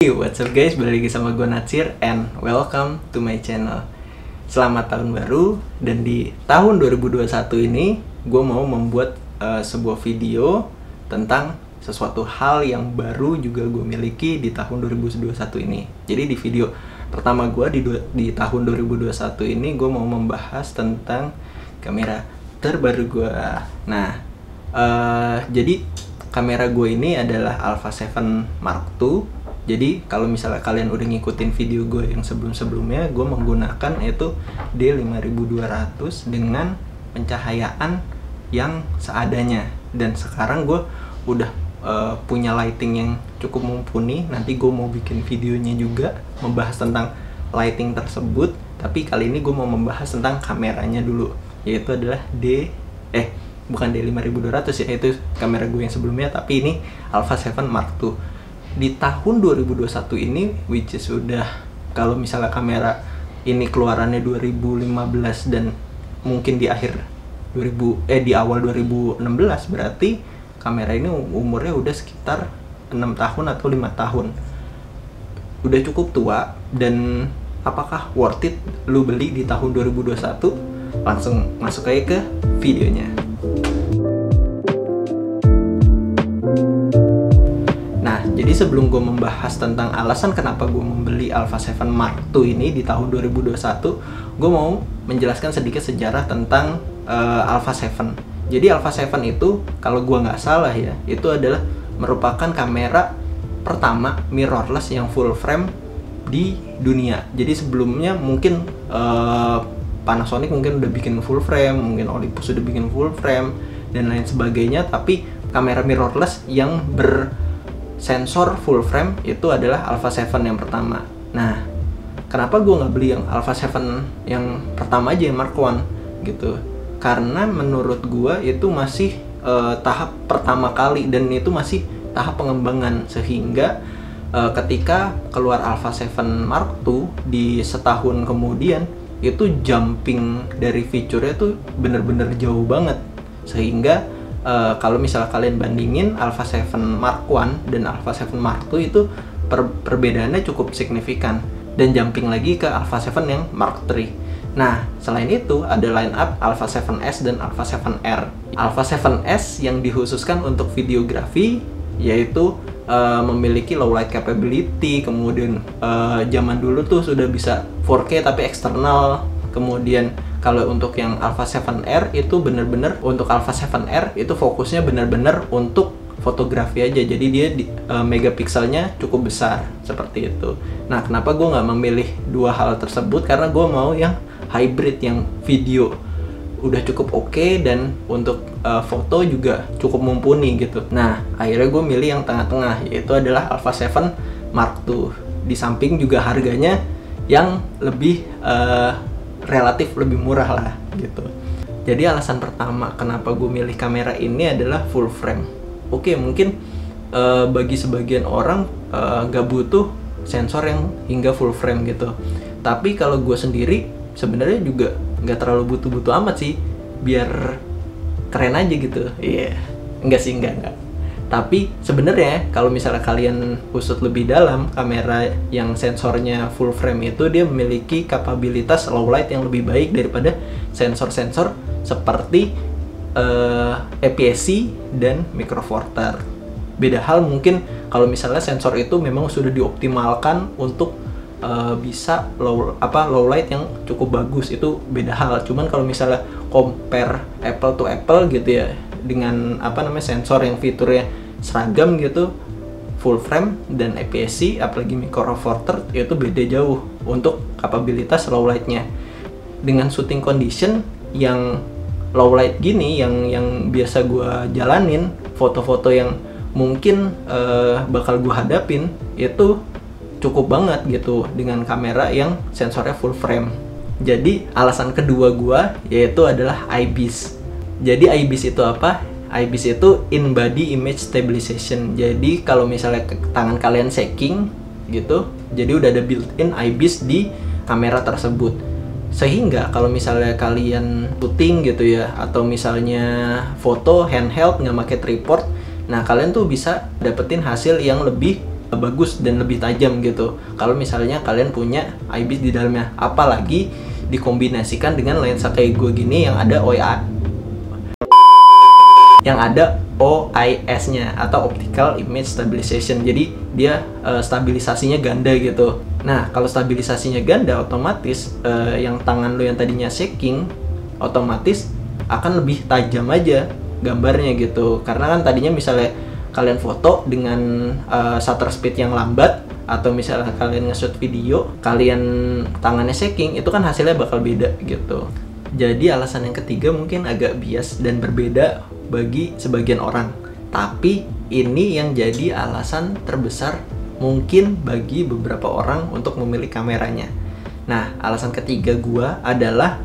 Hey, what's up guys, balik lagi sama gue Natsir and welcome to my channel. Selamat tahun baru, dan di tahun 2021 ini gue mau membuat sebuah video tentang sesuatu hal yang baru juga gue miliki di tahun 2021 ini. Jadi di video pertama gue di tahun 2021 ini gue mau membahas tentang kamera terbaru gue. Nah, jadi kamera gue ini adalah Alpha 7 Mark II. Jadi kalau misalnya kalian udah ngikutin video gue yang sebelum-sebelumnya, gue menggunakan itu D5200 dengan pencahayaan yang seadanya. Dan sekarang gue udah punya lighting yang cukup mumpuni. Nanti gue mau bikin videonya juga membahas tentang lighting tersebut. Tapi kali ini gue mau membahas tentang kameranya dulu, yaitu adalah bukan D5200 ya, itu kamera gue yang sebelumnya, tapi ini Alpha 7 Mark II. Di tahun 2021 ini, which is udah, kalau misalnya kamera ini keluarannya 2015 dan mungkin di awal 2016, berarti kamera ini umurnya udah sekitar 6 tahun atau 5 tahun. Udah cukup tua, dan apakah worth it lu beli di tahun 2021? Langsung masuk aja ke videonya. Jadi sebelum gue membahas tentang alasan kenapa gue membeli Alpha 7 Mark II ini di tahun 2021, gue mau menjelaskan sedikit sejarah tentang Alpha 7. Jadi Alpha 7 itu, kalau gue nggak salah ya, itu adalah merupakan kamera pertama mirrorless yang full frame di dunia. Jadi sebelumnya mungkin Panasonic mungkin udah bikin full frame, mungkin Olympus udah bikin full frame, dan lain sebagainya, tapi kamera mirrorless yang sensor full frame itu adalah Alpha 7 yang pertama. Nah, kenapa gue nggak beli yang Alpha 7 yang pertama aja, yang Mark I gitu? Karena menurut gue itu masih tahap pertama kali, dan itu masih tahap pengembangan, sehingga ketika keluar Alpha 7 Mark II di setahun kemudian, itu jumping dari fiturnya tuh bener-bener jauh banget, sehingga kalau misalnya kalian bandingin Alpha 7 Mark I dan Alpha 7 Mark II itu perbedaannya cukup signifikan, dan jumping lagi ke Alpha 7 yang Mark III. Nah, selain itu ada line up Alpha 7S dan Alpha 7R. Alpha 7S yang dikhususkan untuk videografi, yaitu memiliki low light capability, kemudian zaman dulu tuh sudah bisa 4K tapi eksternal. Kemudian kalau untuk yang Alpha 7R itu bener-bener, untuk Alpha 7R itu fokusnya bener-bener untuk fotografi aja. Jadi dia megapikselnya cukup besar, seperti itu. Nah, kenapa gue nggak memilih dua hal tersebut? Karena gue mau yang hybrid, yang video udah cukup oke, dan untuk foto juga cukup mumpuni gitu. Nah, akhirnya gue milih yang tengah-tengah, yaitu adalah Alpha 7 Mark II. Di samping juga harganya yang lebih relatif lebih murah lah gitu. Jadi alasan pertama kenapa gue milih kamera ini adalah full frame. Oke, mungkin bagi sebagian orang gak butuh sensor yang hingga full frame gitu. Tapi kalau gue sendiri sebenarnya juga nggak terlalu butuh-butuh amat sih, biar keren aja gitu. Iya, enggak. Tapi sebenarnya kalau misalnya kalian usut lebih dalam, kamera yang sensornya full frame itu dia memiliki kapabilitas low light yang lebih baik daripada sensor-sensor seperti APS-C dan Micro Four Thirds. Beda hal mungkin kalau misalnya sensor itu memang sudah dioptimalkan untuk bisa low light yang cukup bagus, itu beda hal. Cuman kalau misalnya compare apple to apple gitu ya, dengan sensor yang fiturnya seragam gitu, full frame dan APS-C apalagi Micro Four Thirds, itu beda jauh untuk kapabilitas low lightnya. Dengan shooting condition yang low light gini, yang biasa gue jalanin, foto-foto yang mungkin bakal gue hadapin, itu cukup banget gitu dengan kamera yang sensornya full frame. Jadi alasan kedua gue yaitu adalah IBIS. Jadi IBIS itu apa? IBIS itu in body image stabilization. Jadi kalau misalnya tangan kalian shaking gitu, jadi udah ada built-in IBIS di kamera tersebut. Sehingga kalau misalnya kalian shooting gitu ya, atau misalnya foto handheld nggak pakai tripod, nah kalian tuh bisa dapetin hasil yang lebih bagus dan lebih tajam gitu kalau misalnya kalian punya IBIS di dalamnya, apalagi dikombinasikan dengan lensa kayak gue gini yang ada OIS-nya atau Optical Image Stabilization. Jadi dia stabilisasinya ganda gitu. Nah, kalau stabilisasinya ganda, otomatis yang tangan lo yang tadinya shaking, otomatis akan lebih tajam aja gambarnya gitu. Karena kan tadinya misalnya kalian foto dengan shutter speed yang lambat, atau misalnya kalian nge-shoot video, kalian tangannya shaking, itu kan hasilnya bakal beda gitu. Jadi alasan yang ketiga mungkin agak bias dan berbeda bagi sebagian orang. Tapi ini yang jadi alasan terbesar mungkin bagi beberapa orang untuk memilih kameranya. Nah, alasan ketiga gua adalah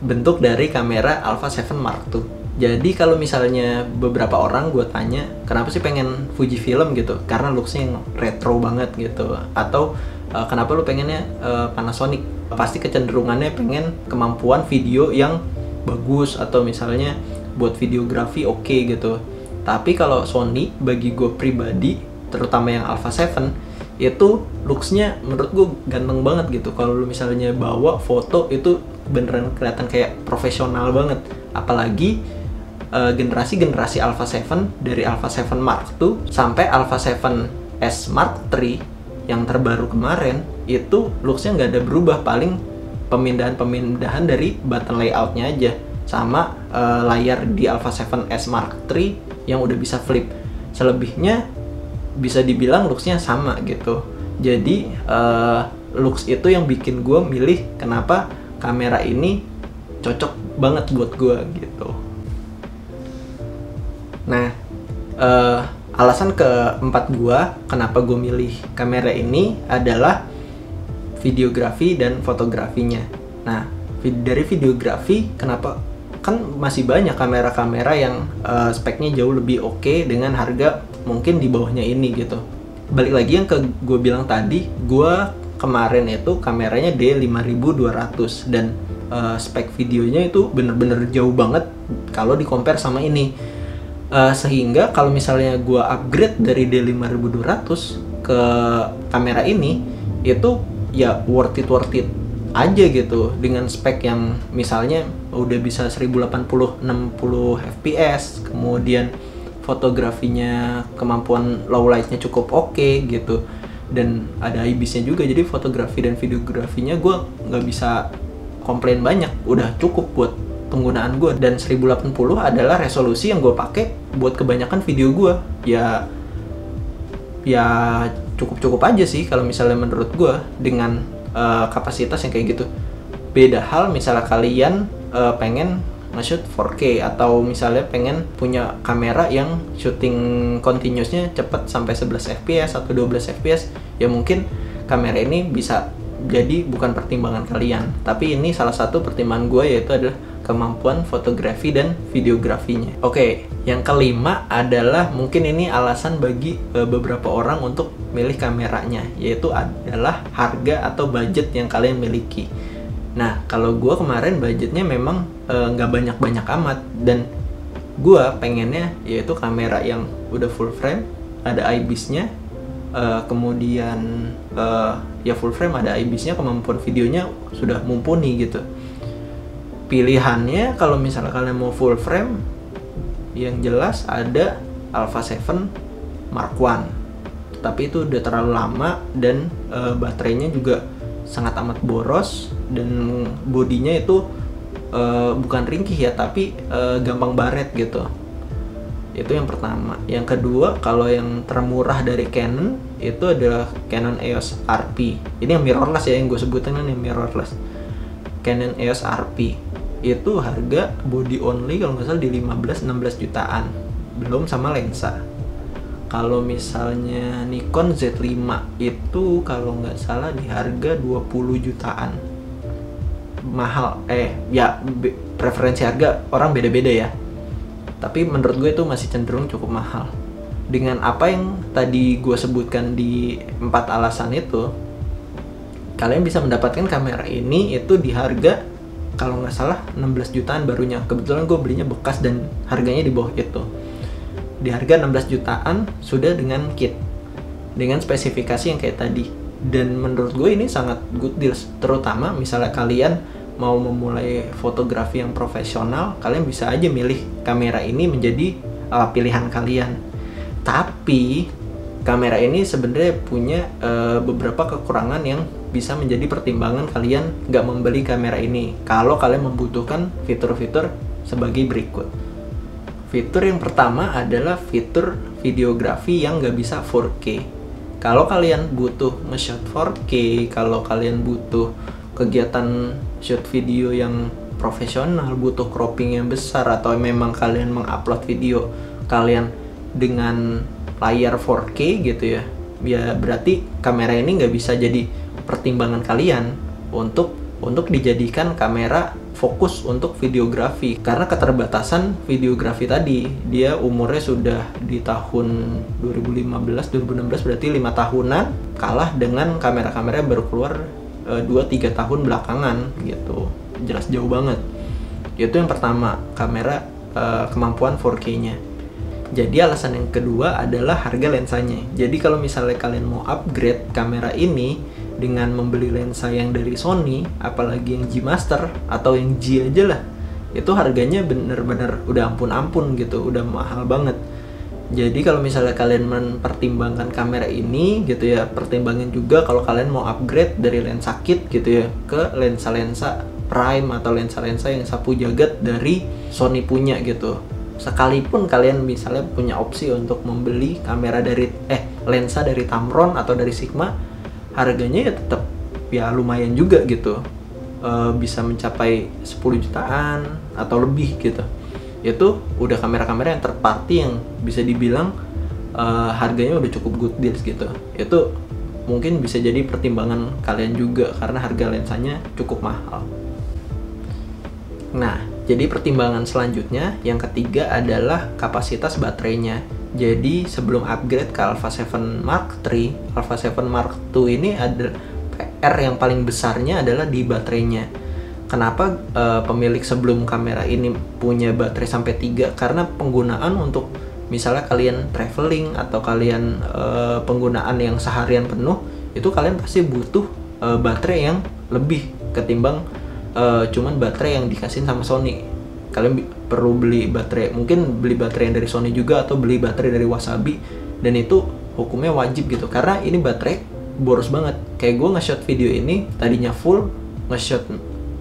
bentuk dari kamera Alpha 7 Mark II. Jadi kalau misalnya beberapa orang gue tanya, kenapa sih pengen Fujifilm gitu? Karena looksnya yang retro banget gitu. Atau kenapa lu pengennya Panasonic? Pasti kecenderungannya pengen kemampuan video yang bagus, atau misalnya buat videografi oke gitu. Tapi kalau Sony, bagi gue pribadi, terutama yang Alpha 7, itu looksnya menurut gue ganteng banget gitu. Kalau lu misalnya bawa foto itu beneran kelihatan kayak profesional banget. Apalagi generasi Alpha 7, dari Alpha 7 Mark II sampai Alpha 7S Mark III yang terbaru kemarin, itu looksnya nggak ada berubah, paling pemindahan dari button layoutnya aja, sama layar di Alpha 7S Mark III yang udah bisa flip. Selebihnya bisa dibilang looksnya sama gitu. Jadi looks itu yang bikin gue milih kenapa kamera ini cocok banget buat gue gitu. Nah, alasan keempat gua kenapa gue milih kamera ini adalah videografi dan fotografinya. Nah, dari videografi, kenapa? Kan masih banyak kamera-kamera yang speknya jauh lebih oke dengan harga mungkin di bawahnya ini gitu. Balik lagi yang ke gue bilang tadi, gue kemarin itu kameranya D5200 dan spek videonya itu bener-bener jauh banget kalau di-compare sama ini. Sehingga kalau misalnya gue upgrade dari D5200 ke kamera ini, itu ya worth it aja gitu, dengan spek yang misalnya udah bisa 1080 60 fps, kemudian fotografinya, kemampuan low lightnya cukup oke gitu, dan ada IBIS-nya juga. Jadi fotografi dan videografinya gue nggak bisa komplain banyak, udah cukup buat penggunaan gue. Dan 1080 adalah resolusi yang gue pakai buat kebanyakan video gue. Ya cukup aja sih kalau misalnya menurut gue dengan kapasitas yang kayak gitu. Beda hal misalnya kalian pengen nge-shoot 4K, atau misalnya pengen punya kamera yang shooting continuousnya cepet sampai 11 fps atau 12 fps, ya mungkin kamera ini bisa jadi bukan pertimbangan kalian. Tapi ini salah satu pertimbangan gue, yaitu adalah kemampuan fotografi dan videografinya. Oke, yang kelima adalah mungkin ini alasan bagi beberapa orang untuk milih kameranya, yaitu adalah harga atau budget yang kalian miliki. Nah, kalau gue kemarin budgetnya memang nggak banyak-banyak amat, dan gue pengennya yaitu kamera yang udah full frame, ada IBIS-nya, kemudian ya full frame, ada IBIS-nya, kemampuan videonya sudah mumpuni gitu. Pilihannya kalau misalnya kalian mau full frame, yang jelas ada Alpha 7 Mark I, tapi itu udah terlalu lama, dan baterainya juga sangat amat boros, dan bodinya itu bukan ringkih ya, tapi gampang baret gitu. Itu yang pertama. Yang kedua, kalau yang termurah dari Canon itu adalah Canon EOS RP. Ini yang mirrorless ya, yang gue sebutin ini mirrorless. Canon EOS RP itu harga body only kalau nggak salah di 15-16 jutaan, belum sama lensa. Kalau misalnya Nikon Z5 itu kalau nggak salah di harga 20 jutaan. Mahal, ya preferensi harga orang beda-beda ya. Tapi menurut gue itu masih cenderung cukup mahal. Dengan apa yang tadi gue sebutkan di 4 alasan itu, kalian bisa mendapatkan kamera ini itu di harga kalau nggak salah 16 jutaan barunya. Kebetulan gue belinya bekas dan harganya di bawah itu. Di harga 16 jutaan sudah dengan kit. dengan spesifikasi yang kayak tadi. Dan menurut gue ini sangat good deals, terutama misalnya kalian mau memulai fotografi yang profesional, kalian bisa aja milih kamera ini menjadi pilihan kalian. Tapi kamera ini sebenarnya punya beberapa kekurangan yang bisa menjadi pertimbangan kalian nggak membeli kamera ini kalau kalian membutuhkan fitur-fitur sebagai berikut. Fitur yang pertama adalah fitur videografi yang nggak bisa 4K. Kalau kalian butuh nge-shoot 4K, kalau kalian butuh kegiatan shoot video yang profesional, butuh cropping yang besar, atau memang kalian mengupload video kalian dengan layar 4K gitu ya, ya berarti kamera ini nggak bisa jadi pertimbangan kalian untuk dijadikan kamera fokus untuk videografi, karena keterbatasan videografi tadi. Dia umurnya sudah di tahun 2015-2016, berarti 5 tahunan, kalah dengan kamera-kamera yang baru keluar 2-3 tahun belakangan gitu. Jelas jauh banget. Itu yang pertama, kamera kemampuan 4K-nya. Jadi alasan yang kedua adalah harga lensanya. Jadi kalau misalnya kalian mau upgrade kamera ini dengan membeli lensa yang dari Sony, apalagi yang G Master atau yang G aja lah, itu harganya bener-bener udah ampun-ampun gitu, udah mahal banget. Jadi kalau misalnya kalian mempertimbangkan kamera ini gitu ya, pertimbangin juga kalau kalian mau upgrade dari lensa kit gitu ya ke lensa-lensa prime atau lensa-lensa yang sapu jagat dari Sony punya gitu. Sekalipun kalian misalnya punya opsi untuk membeli kamera dari lensa dari Tamron atau dari Sigma, harganya ya tetap ya lumayan juga gitu, bisa mencapai 10 jutaan atau lebih gitu. Itu udah kamera-kamera yang third party yang bisa dibilang harganya udah cukup good deals gitu. Itu mungkin bisa jadi pertimbangan kalian juga karena harga lensanya cukup mahal. Nah, jadi pertimbangan selanjutnya yang ketiga adalah kapasitas baterainya. Jadi sebelum upgrade ke Alpha 7 Mark III, Alpha 7 Mark II ini ada PR yang paling besarnya adalah di baterainya. Kenapa pemilik sebelum kamera ini punya baterai sampai 3? Karena penggunaan untuk misalnya kalian traveling atau kalian penggunaan yang seharian penuh, itu kalian pasti butuh baterai yang lebih ketimbang cuman baterai yang dikasih sama Sony. Kalian perlu beli baterai, mungkin beli baterai yang dari Sony juga atau beli baterai dari Wasabi, dan itu hukumnya wajib gitu karena ini baterai boros banget. Kayak gue nge-shot video ini tadinya full, nge-shot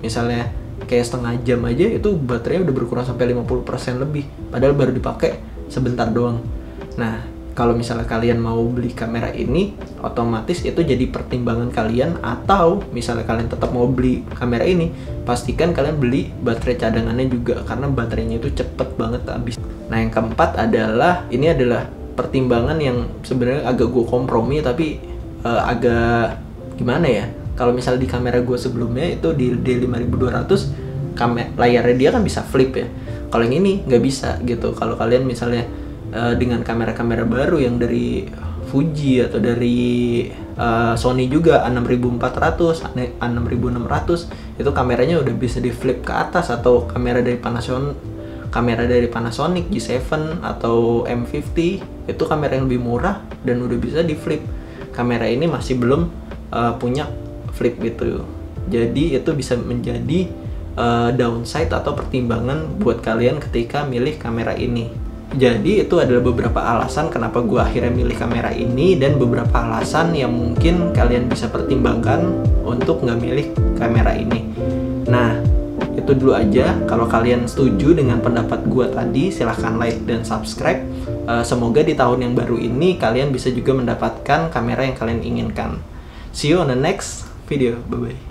misalnya kayak setengah jam aja, itu baterainya udah berkurang sampai 50% lebih, padahal baru dipakai sebentar doang. Nah, kalau misalnya kalian mau beli kamera ini, otomatis itu jadi pertimbangan kalian. Atau misalnya kalian tetap mau beli kamera ini, pastikan kalian beli baterai cadangannya juga, karena baterainya itu cepet banget habis. Nah, yang keempat adalah, ini adalah pertimbangan yang sebenarnya agak gue kompromi, tapi agak gimana ya, kalau misalnya di kamera gue sebelumnya itu di D5200, layarnya dia kan bisa flip ya. Kalau yang ini nggak bisa gitu. Kalau kalian misalnya dengan kamera-kamera baru yang dari Fuji atau dari Sony juga A6400, A6600, itu kameranya udah bisa di flip ke atas. Atau kamera dari Panasonic G7 atau M50, itu kamera yang lebih murah dan udah bisa di flip. Kamera ini masih belum punya flip gitu. Jadi itu bisa menjadi downside atau pertimbangan buat kalian ketika milih kamera ini. Jadi itu adalah beberapa alasan kenapa gue akhirnya milih kamera ini, dan beberapa alasan yang mungkin kalian bisa pertimbangkan untuk nggak milih kamera ini. Nah, itu dulu aja. Kalau kalian setuju dengan pendapat gue tadi, silahkan like dan subscribe. Semoga di tahun yang baru ini kalian bisa juga mendapatkan kamera yang kalian inginkan. See you on the next video. Bye-bye.